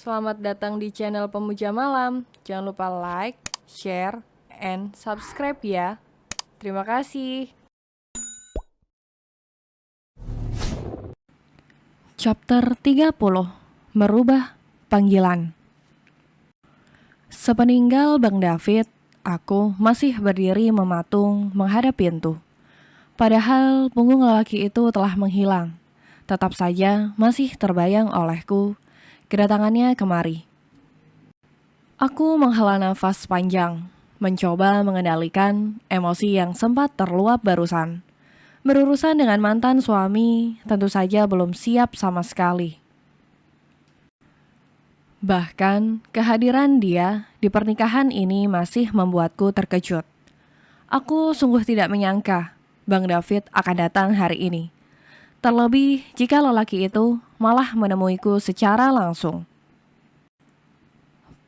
Selamat datang di channel Pemuja Malam. Jangan lupa like, share, and subscribe ya. Terima kasih. Chapter 30. Merubah panggilan. Sepeninggal Bang David, aku masih berdiri mematung menghadap pintu. Padahal punggung lelaki itu telah menghilang. Tetap saja masih terbayang olehku kedatangannya kemari. Aku menghela nafas panjang, mencoba mengendalikan emosi yang sempat terluap barusan. Berurusan dengan mantan suami tentu saja belum siap sama sekali. Bahkan kehadiran dia di pernikahan ini masih membuatku terkejut. Aku sungguh tidak menyangka Bang David akan datang hari ini. Terlebih jika lelaki itu malah menemuiku secara langsung.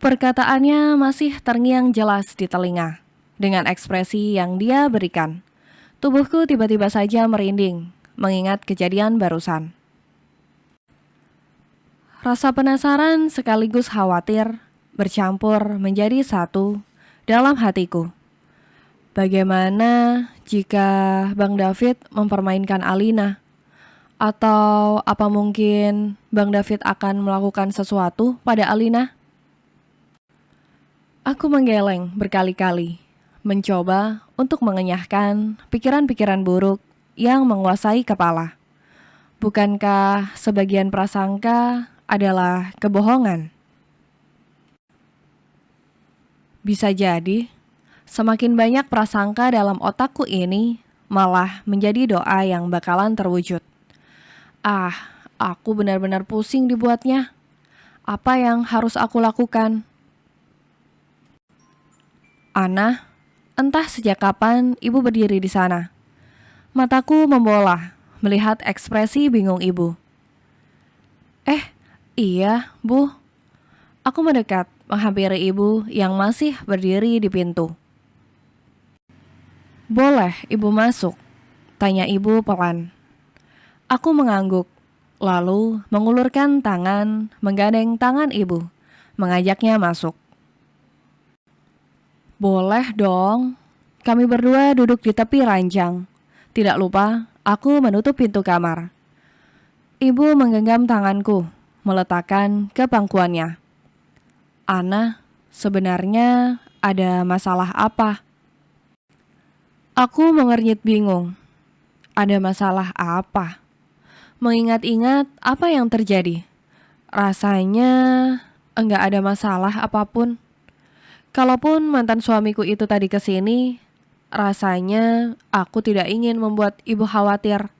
Perkataannya masih terngiang jelas di telinga. Dengan ekspresi yang dia berikan, tubuhku tiba-tiba saja merinding mengingat kejadian barusan. Rasa penasaran sekaligus khawatir bercampur menjadi satu dalam hatiku. Bagaimana jika Bang David mempermainkan Alina? Atau apa mungkin Bang David akan melakukan sesuatu pada Alina? Aku menggeleng berkali-kali, mencoba untuk mengenyahkan pikiran-pikiran buruk yang menguasai kepala. Bukankah sebagian prasangka adalah kebohongan? Bisa jadi, semakin banyak prasangka dalam otakku ini malah menjadi doa yang bakalan terwujud. Aku benar-benar pusing dibuatnya. Apa yang harus aku lakukan? Ana, entah sejak kapan ibu berdiri di sana. Mataku membola melihat ekspresi bingung ibu. Iya, Bu. Aku mendekat menghampiri ibu yang masih berdiri di pintu. Boleh ibu masuk? Tanya ibu pelan. Aku mengangguk, lalu mengulurkan tangan menggandeng tangan ibu, mengajaknya masuk. Boleh dong. Kami berdua duduk di tepi ranjang. Tidak lupa, aku menutup pintu kamar. Ibu menggenggam tanganku, meletakkan ke pangkuannya. Ana, sebenarnya ada masalah apa? Aku mengernyit bingung. Ada masalah apa? Mengingat-ingat apa yang terjadi. Rasanya enggak ada masalah apapun. Kalaupun mantan suamiku itu tadi kesini, rasanya aku tidak ingin membuat ibu khawatir.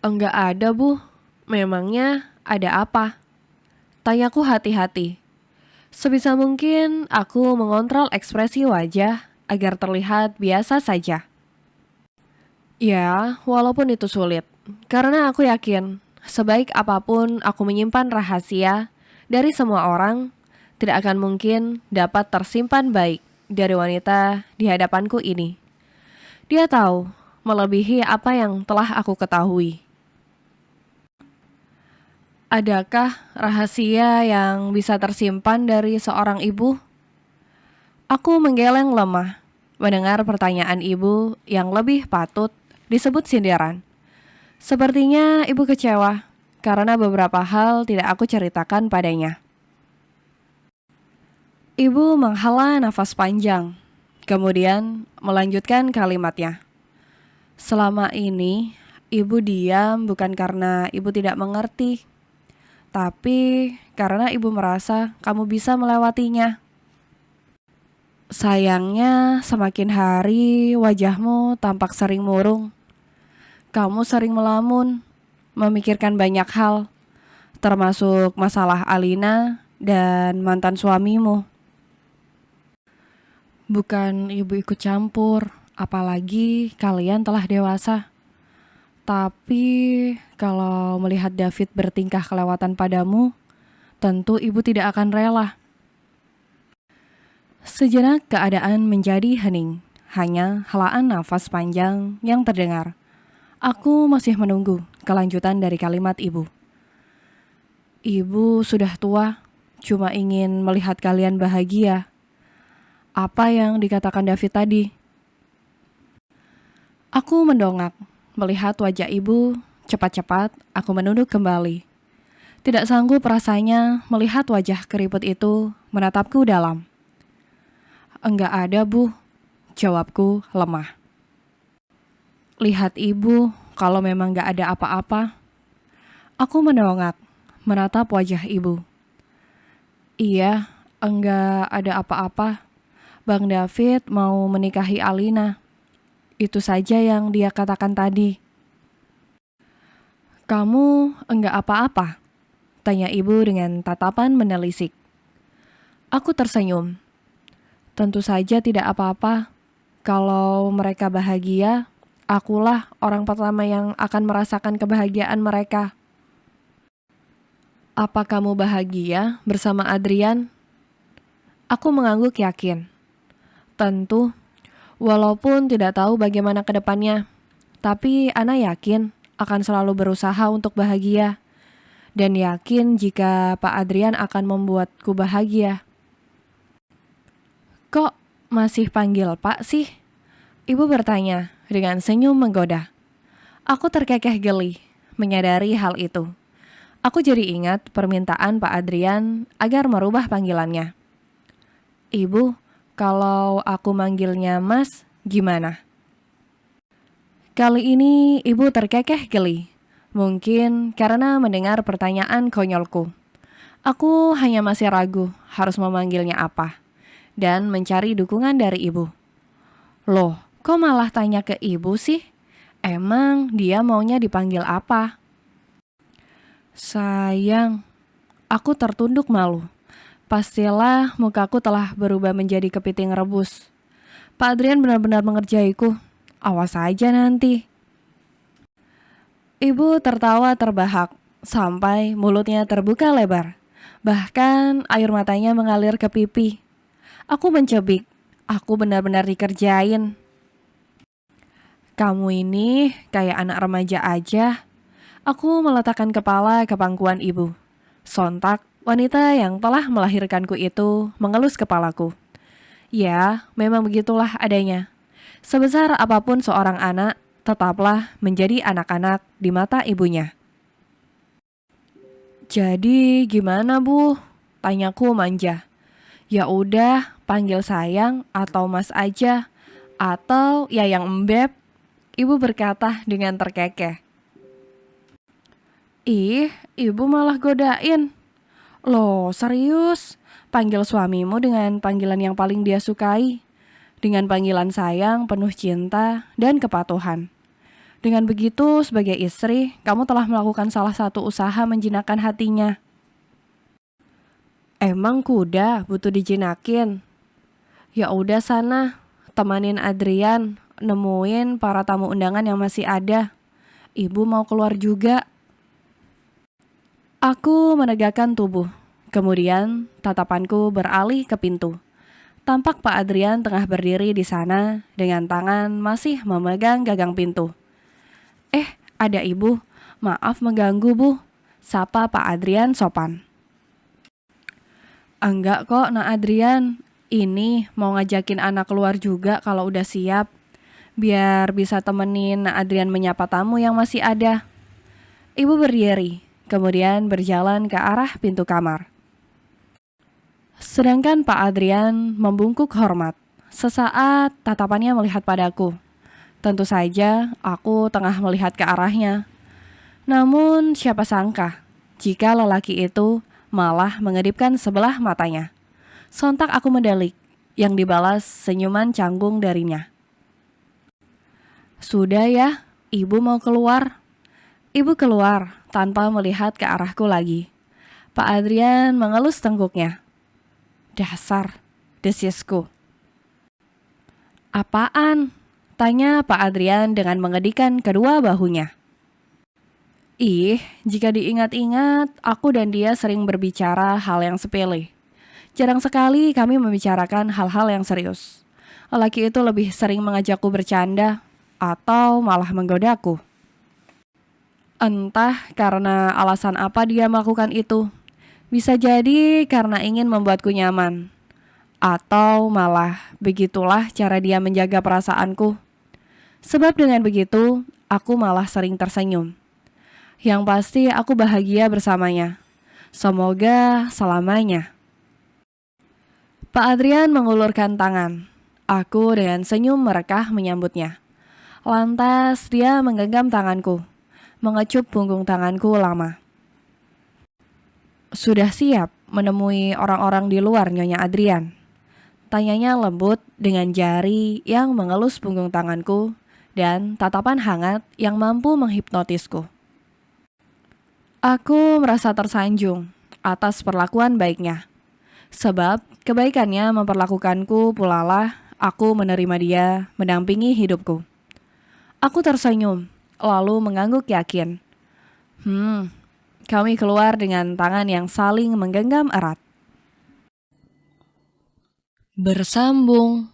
Enggak ada, Bu. Memangnya ada apa? Tanyaku hati-hati. Sebisa mungkin aku mengontrol ekspresi wajah agar terlihat biasa saja. Ya, walaupun itu sulit. Karena aku yakin, sebaik apapun aku menyimpan rahasia dari semua orang, tidak akan mungkin dapat tersimpan baik dari wanita di hadapanku ini. Dia tahu melebihi apa yang telah aku ketahui. Adakah rahasia yang bisa tersimpan dari seorang ibu? Aku menggeleng lemah mendengar pertanyaan ibu yang lebih patut disebut sindiran. Sepertinya ibu kecewa karena beberapa hal tidak aku ceritakan padanya. Ibu menghela nafas panjang, kemudian melanjutkan kalimatnya. Selama ini, ibu diam bukan karena ibu tidak mengerti, tapi karena ibu merasa kamu bisa melewatinya. Sayangnya, semakin hari wajahmu tampak sering murung. Kamu sering melamun, memikirkan banyak hal, termasuk masalah Alina dan mantan suamimu. Bukan ibu ikut campur, apalagi kalian telah dewasa. Tapi kalau melihat David bertingkah kelewatan padamu, tentu ibu tidak akan rela. Sejenak keadaan menjadi hening, hanya helaan nafas panjang yang terdengar. Aku masih menunggu kelanjutan dari kalimat ibu. Ibu sudah tua, cuma ingin melihat kalian bahagia. Apa yang dikatakan David tadi? Aku mendongak, melihat wajah ibu. Cepat-cepat aku menunduk kembali. Tidak sanggup rasanya melihat wajah keriput itu menatapku dalam. Enggak ada, Bu, jawabku lemah. Lihat ibu, kalau memang enggak ada apa-apa. Aku mendongak, menatap wajah ibu. Iya, enggak ada apa-apa. Bang David mau menikahi Alina. Itu saja yang dia katakan tadi. Kamu enggak apa-apa? Tanya ibu dengan tatapan menelisik. Aku tersenyum. Tentu saja tidak apa-apa. Kalau mereka bahagia, akulah orang pertama yang akan merasakan kebahagiaan mereka. Apa kamu bahagia bersama Adrian? Aku mengangguk yakin. Tentu, walaupun tidak tahu bagaimana ke depannya, tapi Ana yakin akan selalu berusaha untuk bahagia. Dan yakin jika Pak Adrian akan membuatku bahagia. Kok masih panggil Pak sih? Ibu bertanya dengan senyum menggoda. Aku terkekeh geli menyadari hal itu. Aku jadi ingat permintaan Pak Adrian agar merubah panggilannya. Ibu, kalau aku manggilnya Mas, gimana? Kali ini ibu terkekeh geli. Mungkin karena mendengar pertanyaan konyolku. Aku hanya masih ragu harus memanggilnya apa. Dan mencari dukungan dari ibu. Loh, kok malah tanya ke ibu sih? Emang dia maunya dipanggil apa? Sayang, aku tertunduk malu. Pastilah mukaku telah berubah menjadi kepiting rebus. Pak Adrian benar-benar mengerjaiku. Awas aja nanti. Ibu tertawa terbahak sampai mulutnya terbuka lebar. Bahkan air matanya mengalir ke pipi. Aku mencebik. Aku benar-benar dikerjain. Kamu ini kayak anak remaja aja. Aku meletakkan kepala ke pangkuan ibu. Sontak, wanita yang telah melahirkanku itu mengelus kepalaku. Ya, memang begitulah adanya. Sebesar apapun seorang anak, tetaplah menjadi anak-anak di mata ibunya. Jadi gimana, Bu? Tanyaku manja. Ya udah, panggil sayang atau Mas aja, atau Yayang Embeb, ibu berkata dengan terkekeh. Ih, ibu malah godain. Loh, serius? Panggil suamimu dengan panggilan yang paling dia sukai. Dengan panggilan sayang, penuh cinta, dan kepatuhan. Dengan begitu, sebagai istri, kamu telah melakukan salah satu usaha menjinakkan hatinya. Emang kuda butuh dijinakin? Ya udah sana, temanin Adrian, nemuin para tamu undangan yang masih ada. Ibu mau keluar juga. Aku menegakkan tubuh. Kemudian tatapanku beralih ke pintu. Tampak Pak Adrian tengah berdiri di sana dengan tangan masih memegang gagang pintu. Ada ibu. Maaf mengganggu, Bu. Sapa Pak Adrian sopan. Enggak kok, Nak Adrian. Ini mau ngajakin anak keluar juga kalau udah siap. Biar bisa temenin Nak Adrian menyapa tamu yang masih ada. Ibu berdiri, kemudian berjalan ke arah pintu kamar. Sedangkan Pak Adrian membungkuk hormat. Sesaat tatapannya melihat padaku. Tentu saja aku tengah melihat ke arahnya. Namun siapa sangka jika lelaki itu malah mengedipkan sebelah matanya. Sontak aku mendelik, yang dibalas senyuman canggung darinya. Sudah ya, ibu mau keluar. Ibu keluar tanpa melihat ke arahku lagi. Pak Adrian mengelus tengkuknya. Dasar, desisku. Apaan? Tanya Pak Adrian dengan mengedikan kedua bahunya. Ih, jika diingat-ingat, aku dan dia sering berbicara hal yang sepele. Jarang sekali kami membicarakan hal-hal yang serius. Lelaki itu lebih sering mengajakku bercanda atau malah menggodaku. Entah karena alasan apa dia melakukan itu. Bisa jadi karena ingin membuatku nyaman. Atau malah begitulah cara dia menjaga perasaanku. Sebab dengan begitu, aku malah sering tersenyum. Yang pasti aku bahagia bersamanya. Semoga selamanya. Pak Adrian mengulurkan tangan. Aku dengan senyum merekah menyambutnya. Lantas dia menggenggam tanganku, mengecup punggung tanganku lama. Sudah siap menemui orang-orang di luar, Nyonya Adrian? Tanyanya lembut dengan jari yang mengelus punggung tanganku dan tatapan hangat yang mampu menghipnotisku. Aku merasa tersanjung atas perlakuan baiknya. Sebab kebaikannya memperlakukanku pulalah aku menerima dia mendampingi hidupku. Aku tersenyum, lalu mengangguk yakin. Kami keluar dengan tangan yang saling menggenggam erat. Bersambung.